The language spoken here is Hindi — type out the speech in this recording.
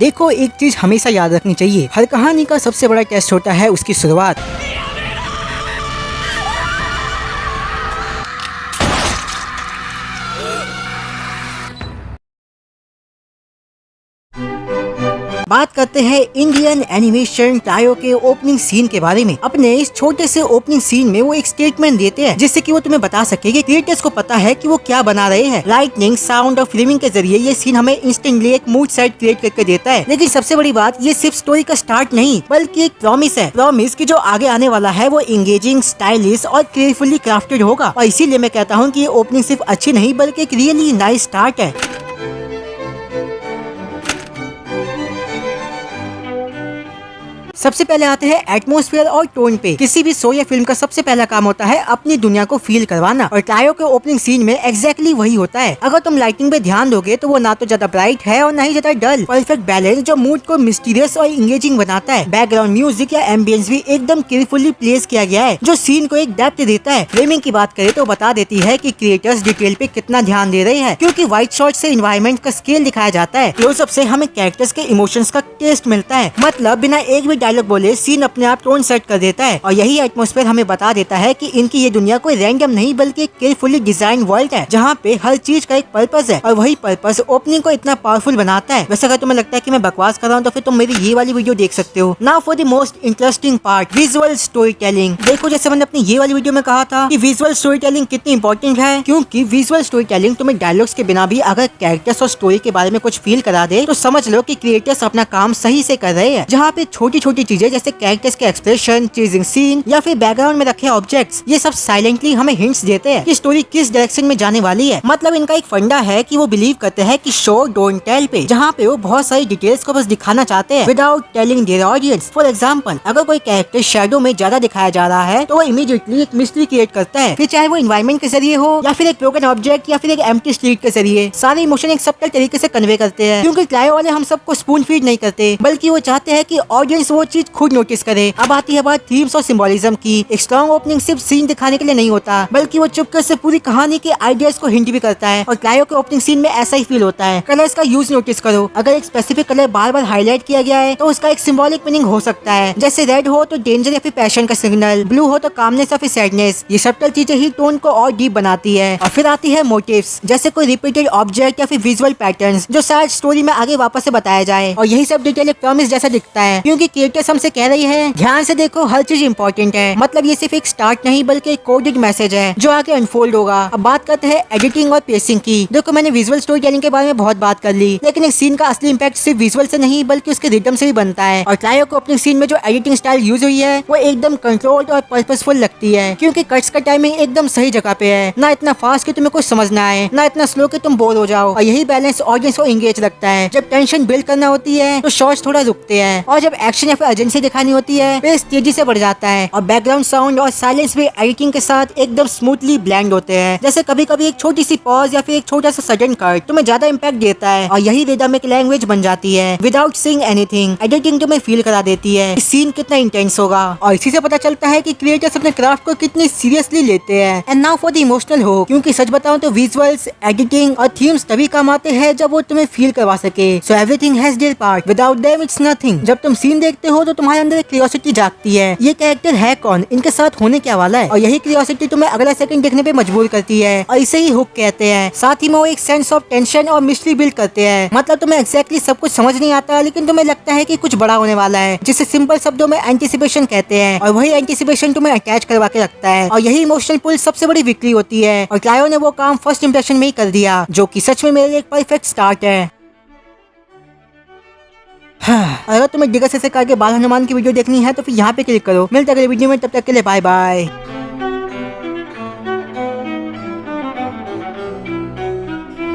देखो, एक चीज हमेशा याद रखनी चाहिए, हर कहानी का सबसे बड़ा टेस्ट होता है उसकी शुरुआत। बात करते हैं इंडियन एनिमेशन टायो के ओपनिंग सीन के बारे में। अपने इस छोटे से ओपनिंग सीन में वो एक स्टेटमेंट देते हैं जिससे कि वो तुम्हें बता सके कि क्रिएटर्स को पता है कि वो क्या बना रहे हैं। लाइटनिंग, साउंड और फिल्मिंग के जरिए ये सीन हमें इंस्टेंटली एक मूड सेट क्रिएट करके देता है। लेकिन सबसे बड़ी बात, ये सिर्फ स्टोरी का स्टार्ट नहीं बल्कि एक प्रॉमिस है। प्रॉमिस की जो आगे आने वाला है वो इंगेजिंग, स्टाइलिश और केयरफुली क्राफ्टेड होगा। और इसीलिए मैं कहता हूँ कि ये ओपनिंग सिर्फ अच्छी नहीं बल्कि एक रियली नाइस स्टार्ट है। सबसे पहले आते हैं एटमॉस्फेयर और टोन पे। किसी भी शो या फिल्म का सबसे पहला काम होता है अपनी दुनिया को फील करवाना, और टायो के ओपनिंग सीन में एग्जैक्टली वही होता है। अगर तुम लाइटिंग पे ध्यान दोगे तो वो ना तो ज्यादा ब्राइट है और ना ही ज्यादा डल। परफेक्ट बैलेंस जो मूड को मिस्टीरियस और इंगेजिंग बनाता है। बैकग्राउंड म्यूजिक या एम्बियंस भी एकदम केयरफुली प्लेस किया गया है जो सीन को एक डेप्थ देता है। फ्रेमिंग की बात करें तो बता देती है कि क्रिएटर्स डिटेल पे कितना ध्यान दे रहे हैं, क्योंकि वाइड शॉट से एनवायरनमेंट का स्केल दिखाया जाता है। क्लोजअप से हमें कैरेक्टर्स के इमोशंस का टेस्ट मिलता है। मतलब बिना एक भी डायलॉग बोले सीन अपने आप टोन सेट कर देता है। और यही एटमॉस्फेयर हमें बता देता है कि इनकी ये दुनिया कोई रैंडम नहीं बल्कि एक केयरफुली डिजाइन वर्ल्ड है जहाँ पे हर चीज का एक पर्पस है, और वही पर्पस ओपनिंग को इतना पावरफुल बनाता है। वैसे अगर तुम्हें लगता है कि मैं बकवास कर रहा हूँ तो फिर तुम मेरी ये वाली वीडियो देख सकते हो। Now for the most interesting part, visual story telling. देखो, जैसे मैंने अपनी ये वाली वीडियो में कहा था कि विजुअल स्टोरी टेलिंग कितनी इंपॉर्टेंट है, क्योंकि विजुअल स्टोरी टेलिंग तुम्हें डायलॉग्स के बिना भी अगर कैरेक्टर्स और स्टोरी के बारे में कुछ फील करा दे तो समझ लो कि क्रिएटर्स अपना काम सही से कर रहे हैं। जहाँ पे छोटी छोटी चीजें जैसे कैरेक्टर्स के एक्सप्रेशन, चेजिंग सीन या फिर बैकग्राउंड में रखे ऑब्जेक्ट्स, ये सब साइलेंटली हमें हिंट्स देते हैं कि स्टोरी किस डायरेक्शन में जाने वाली है। मतलब इनका एक फंडा है कि वो बिलीव करते हैं कि शो डोंट टेल पे, जहाँ पे वो बहुत सारी डिटेल्स को बस दिखाना चाहते हैं without telling their audience. For example, अगर कोई कैरेक्टर शैडो में ज्यादा दिखाया जा रहा है तो वो इमीडिएटली एक मिस्ट्री क्रिएट करता है, फिर चाहे वो एनवायरनमेंट के जरिए हो या फिर एक ब्रोकन ऑब्जेक्ट या फिर एक एम्प्टी स्ट्रीट के जरिए। सारे इमोशन एक सबटल तरीके से कन्वे करते हैं, क्योंकि टायो वाले हम सबको स्पून फीड नहीं करते बल्कि वो चाहते हैं कि ऑडियंस वो चीज खुद नोटिस करे। अब आती है बात थीम्स और सिंबोलिज्म की। एक स्ट्रॉन्ग ओपनिंग सिर्फ सीन दिखाने के लिए नहीं होता बल्कि वो चुपकर से पूरी कहानी के आइडियाज को हिंट भी करता है, और टायो के ओपनिंग सीन में ऐसा ही फील होता है। कलर्स का यूज नोटिस करो, अगर एक स्पेसिफिक कलर बार बार हाईलाइट किया गया है तो उसका एक सिंबॉलिक मीनिंग हो सकता है। जैसे रेड हो तो डेंजर या फिर पैशन का सिग्नल, ब्लू हो तो कामनेस या फिर सैडनेस। ये सबटल चीजें ही टोन को और डीप बनाती है। और फिर आती है मोटिव्स, जैसे कोई रिपीटेड ऑब्जेक्ट या फिर विजुअल पैटर्न्स जो शायद स्टोरी में आगे वापस से बताया जाए। और यही सब डिटेल एक प्रॉमिस जैसा दिखता है, क्योंकि क्रिएटर्स हमसे कह रही है ध्यान से देखो, हर चीज इंपॉर्टेंट है। मतलब ये सिर्फ एक स्टार्ट नहीं बल्कि एक कोडेड मैसेज है जो आगे अनफोल्ड होगा। अब बात करते हैं एडिटिंग और पेसिंग की। देखो, मैंने विजुअल स्टोरी टेलिंग के बारे में बहुत बात कर ली, लेकिन एक सीन का असली इम्पैक्ट सिर्फ विजुअल से नहीं बल्कि उसके रिदम से भी बनता है। और टायो को अपने सीन में जो एडिटिंग स्टाइल यूज हुई है वो एकदम कंट्रोल्ड और पर्पसफुल लगती है, क्योंकि कट्स का टाइमिंग एकदम सही जगह पे है। ना इतना फास्ट कि तुम्हें कुछ समझ ना आए, ना इतना स्लो कि तुम बोर हो जाओ। और यही बैलेंस ऑडियंस को एंगेज रखता है। जब टेंशन बिल्ड करना होती है तो शॉट्स थोड़ा रुकते हैं, और जब एक्शन या फिर अर्जेंसी दिखानी होती है पेस तेजी से बढ़ जाता है। और बैकग्राउंड साउंड और साइलेंस भी एडिटिंग के साथ एकदम स्मूथली ब्लेंड होते हैं। जैसे कभी कभी एक छोटी सी पॉज या फिर एक छोटा सा सडन कट तुम्हें ज्यादा इम्पैक्ट देता है, और यही रिदमिक लैंग्वेज बन जाती है। विदाउट सेइंग एनीथिंग एडिटिंग तुम्हें फील करा देती है कि सीन कितना इंटेंस होगा। और इसी से पता चलता है कि क्रिएटर्स अपने क्राफ्ट को कितनी सीरियसली लेते हैं। And now for the emotional हो, क्योंकि सच बताऊं तो विजुअल्स, एडिटिंग और थीम्स तभी काम आते हैं जब वो तुम्हें फील करवा सके। So everything has their part, without them it's nothing. जब तुम सीन देखते हो तो तुम्हारे अंदर क्यूरियोसिटी जागती है, ये कैरेक्टर है कौन, इनके साथ होने क्या वाला है। और यही क्यूरियोसिटी तुम्हें अगला सेकंड देखने पे मजबूर करती है, और इसे ही हुक कहते हैं। साथ ही में वो एक सेंस ऑफ टेंशन और मिस्ट्री बिल्ड करते हैं। मतलब तुम्हें एग्जैक्टली सब कुछ समझ नहीं आता, लेकिन तुम्हें लगता है कि कुछ बड़ा होने वाला है, जिसे सिंपल शब्दों में एंटिसिपेशन कहते हैं। और वही एंटिसिपेशन तुम्हें अटैच करवा के रखता है, और यही इमोशनल पुल सबसे बड़ी विक्ट्री होती है। और टायो ने वो काम फर्स्ट इंप्रेशन में ही कर दिया, जो कि सच में मेरे लिए एक परफेक्ट स्टार्ट है। अगर तुम्हें डिगस से करके बाल हनुमान की वीडियो देखनी है तो फिर यहाँ पे क्लिक करो। मिलते अगले वीडियो में, तब तक के लिए बाय बाय।